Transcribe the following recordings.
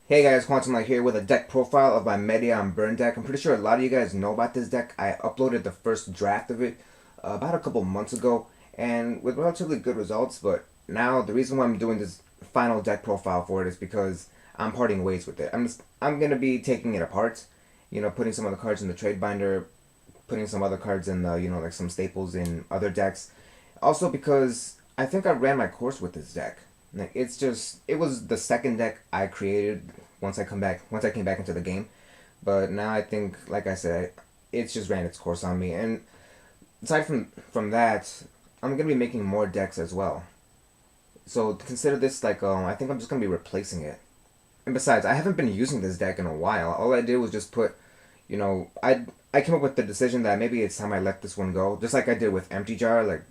Hey guys, Quantum Light here with a deck profile of my Metaion burn deck. I'm pretty sure a lot of you guys know about this deck. I uploaded the first draft of it about a couple months ago and with relatively good results, but now the reason why I'm doing this final deck profile for it is because I'm parting ways with it. I'm going to be taking it apart, putting some of the cards in the trade binder, putting some other cards in the, like some staples in other decks. Also because I think I ran my course with this deck. Like it was the second deck I created once I came back into the game. But now I think, like I said, it's just ran its course on me. And aside from that, I'm gonna be making more decks as well. So consider this like I think I'm just gonna be replacing it. And besides, I haven't been using this deck in a while. All I did was just put, I came up with the decision that maybe it's time I let this one go. Just like I did with Empty Jar, like,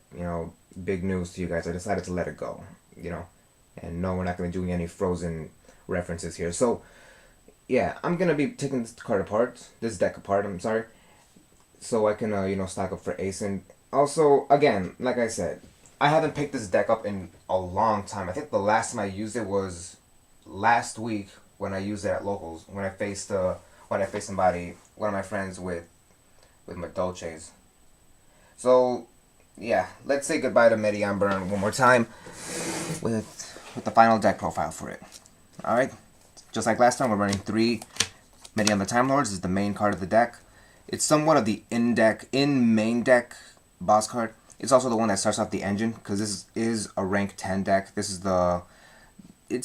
big news to you guys. I decided to let it go, you know. And no, we're not going to be doing any Frozen references here. So, yeah, I'm going to be taking this deck apart, I'm sorry, so I can, stock up for Ace. And also, again, like I said, I haven't picked this deck up in a long time. I think the last time I used it was last week when I used it at locals, when I faced somebody, one of my friends with my Dolces. So, yeah, let's say goodbye to Metaion Burn one more time with the final deck profile for it. Alright, just like last time, we're running 3 Metaion the Time Lords. Is the main card of the deck. It's somewhat of the in main deck boss card. It's also the one that starts off the engine, because this is a rank 10 deck. It's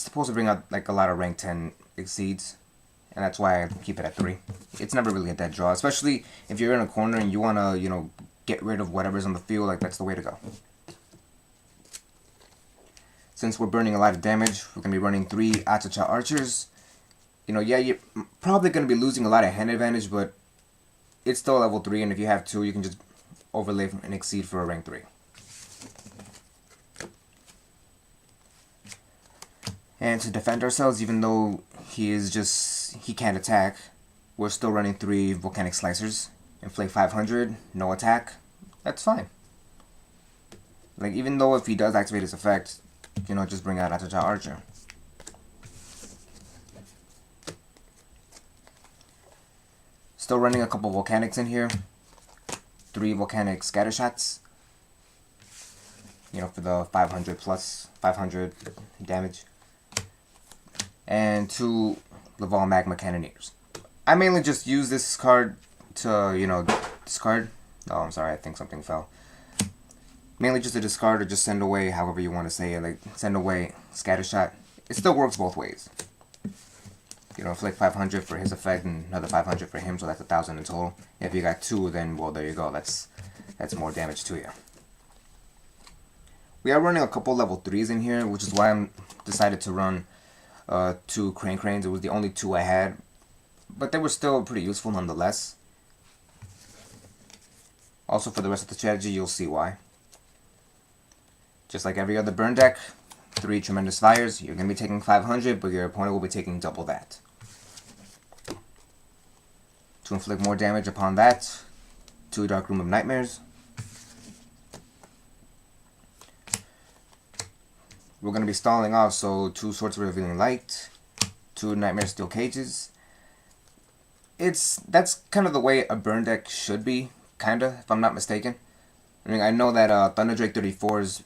supposed to bring out like a lot of rank 10 exceeds, and that's why I keep it at 3. It's never really a dead draw, especially if you're in a corner and you want to, get rid of whatever's on the field. Like, that's the way to go. Since we're burning a lot of damage, we're going to be running 3 Achacha Archers. Yeah, you're probably going to be losing a lot of hand advantage, but it's still level 3, and if you have 2, you can just overlay and exceed for a rank 3. And to defend ourselves, even though he can't attack, we're still running 3 Volcanic Slicers. Inflate 500, no attack. That's fine. Like, even though if he does activate his effect, just bring out Achacha Archer. Still running a couple Volcanics in here. 3 Volcanic Scatter Shots. For the 500 damage. And 2 Laval Magma Cannoneers. I mainly just use this card to, discard. Oh, I'm sorry, I think something fell. Mainly just to discard or just send away, however you want to say it. Like, send away Scatter Shot. It still works both ways. Inflict 500 for his effect and another 500 for him, so that's 1,000 in total. If you got 2, then, well, there you go. That's more damage to you. We are running a couple level 3s in here, which is why I'm decided to run 2 Cranes. It was the only 2 I had, but they were still pretty useful nonetheless. Also, for the rest of the strategy, you'll see why. Just like every other burn deck, 3 Tremendous Fires. You're going to be taking 500, but your opponent will be taking double that. To inflict more damage upon that, 2 Dark Room of Nightmares. We're going to be stalling off, so 2 Swords of Revealing Light, 2 Nightmare Steel Cages. That's kind of the way a burn deck should be, kinda, if I'm not mistaken. I mean, I know that Thunderdrake 34's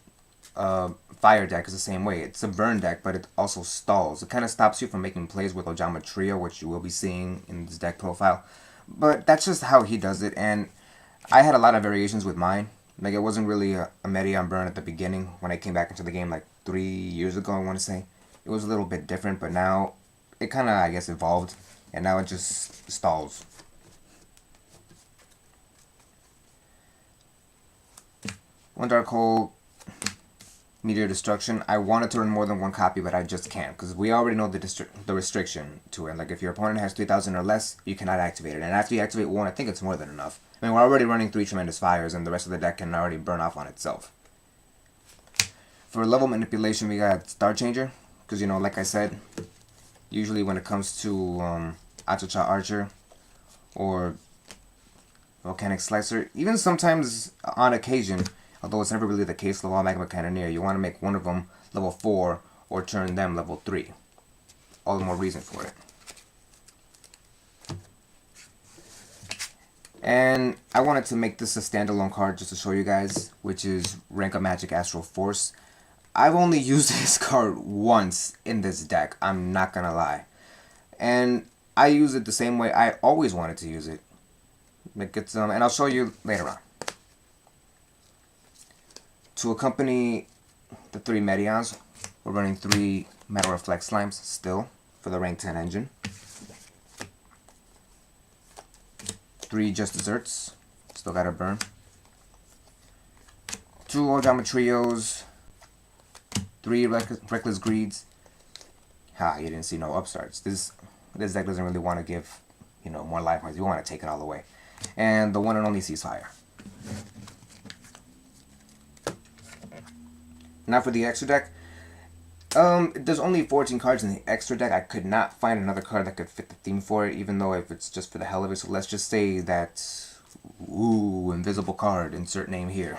fire deck is the same way. It's a burn deck, but it also stalls. It kind of stops you from making plays with Ojama Trio, which you will be seeing in this deck profile. But that's just how he does it, and I had a lot of variations with mine. Like, it wasn't really a Metaion burn at the beginning when I came back into the game like 3 years ago, I want to say. It was a little bit different, but now it kind of, I guess, evolved, and now it just stalls. One Dark Hole, Meteor Destruction. I wanted to run more than 1 copy, but I just can't, because we already know the restriction to it. Like, if your opponent has 3,000 or less, you cannot activate it. And after you activate 1, I think it's more than enough. I mean, we're already running 3 Tremendous Fires, and the rest of the deck can already burn off on itself. For level manipulation, we got Star Changer, because, like I said, usually when it comes to Achacha Archer or Volcanic Slicer, even sometimes on occasion, although it's never really the case, Laval Magma Cannoneer, you want to make one of them level 4 or turn them level 3. all the more reason for it. And I wanted to make this a standalone card just to show you guys, which is Rank of Magic Astral Force. I've only used this card once in this deck, I'm not gonna lie. And I use it the same way I always wanted to use it. And I'll show you later on. To accompany the 3 Metaions, we're running 3 Metal Reflect Slimes still for the rank 10 engine. 3 Just Desserts, still gotta burn. 2 Ojama Trios, 3 Reckless Greeds. Ha, you didn't see no upstarts. This deck doesn't really want to give, more life points. You want to take it all away. And the one and only Ceasefire. Now for the extra deck. There's only 14 cards in the extra deck. I could not find another card that could fit the theme for it, even though if it's just for the hell of it. So let's just say that, ooh, invisible card, insert name here.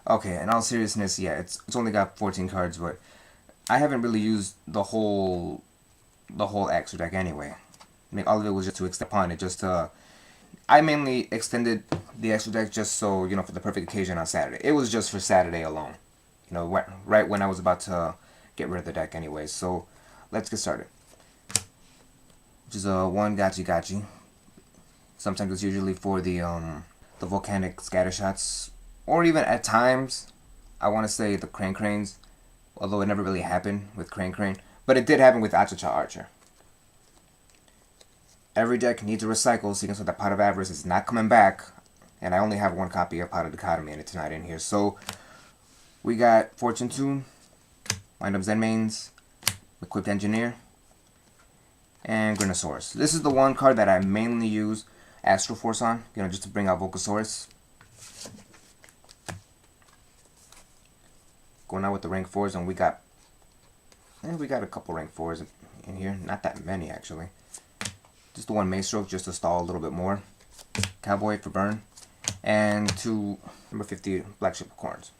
Okay, in all seriousness, yeah, it's only got 14 cards, but I haven't really used the whole extra deck anyway. I mean, all of it was just to extend upon it, I mainly extended the extra deck just so, for the perfect occasion on Saturday. It was just for Saturday alone. Right when I was about to get rid of the deck anyway. So, let's get started. Which is 1 Gachi Gachi. Sometimes it's usually for the volcanic scatter shots. Or even at times, I want to say the Crane Cranes. Although it never really happened with Crane Crane. But it did happen with Achacha Archer. Every deck needs a recycle, so you can see that Pot of Avarice is not coming back. And I only have 1 copy of Pot of Dichotomy, and it's not in here. So, we got Fortune 2, Wind Up Zenmains, Equipped Engineer, and Grinosaurus. This is the one card that I mainly use Astral Force on, just to bring out Volcasaurus. Going out with the rank 4s, and we got a couple rank 4s in here. Not that many, actually. Just the 1 Maestroke, just to stall a little bit more. Cowboy for burn. And 2 number 50 Black Ship of Corns.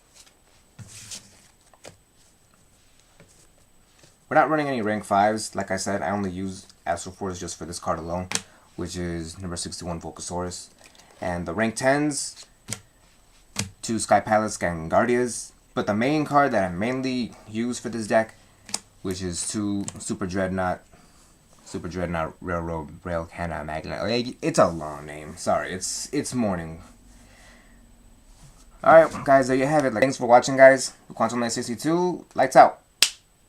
We're not running any rank 5s. Like I said, I only use Astral Force just for this card alone, which is number 61 Volcasaurus. And the rank 10s, 2 Sky Palace Gangardias. But the main card that I mainly use for this deck, which is 2 Super Dreadnought Railroad Rail Canna Magnet. It's a long name. Sorry, it's morning. Alright, guys, there you have it. Thanks for watching, guys. Quantum 962, lights out.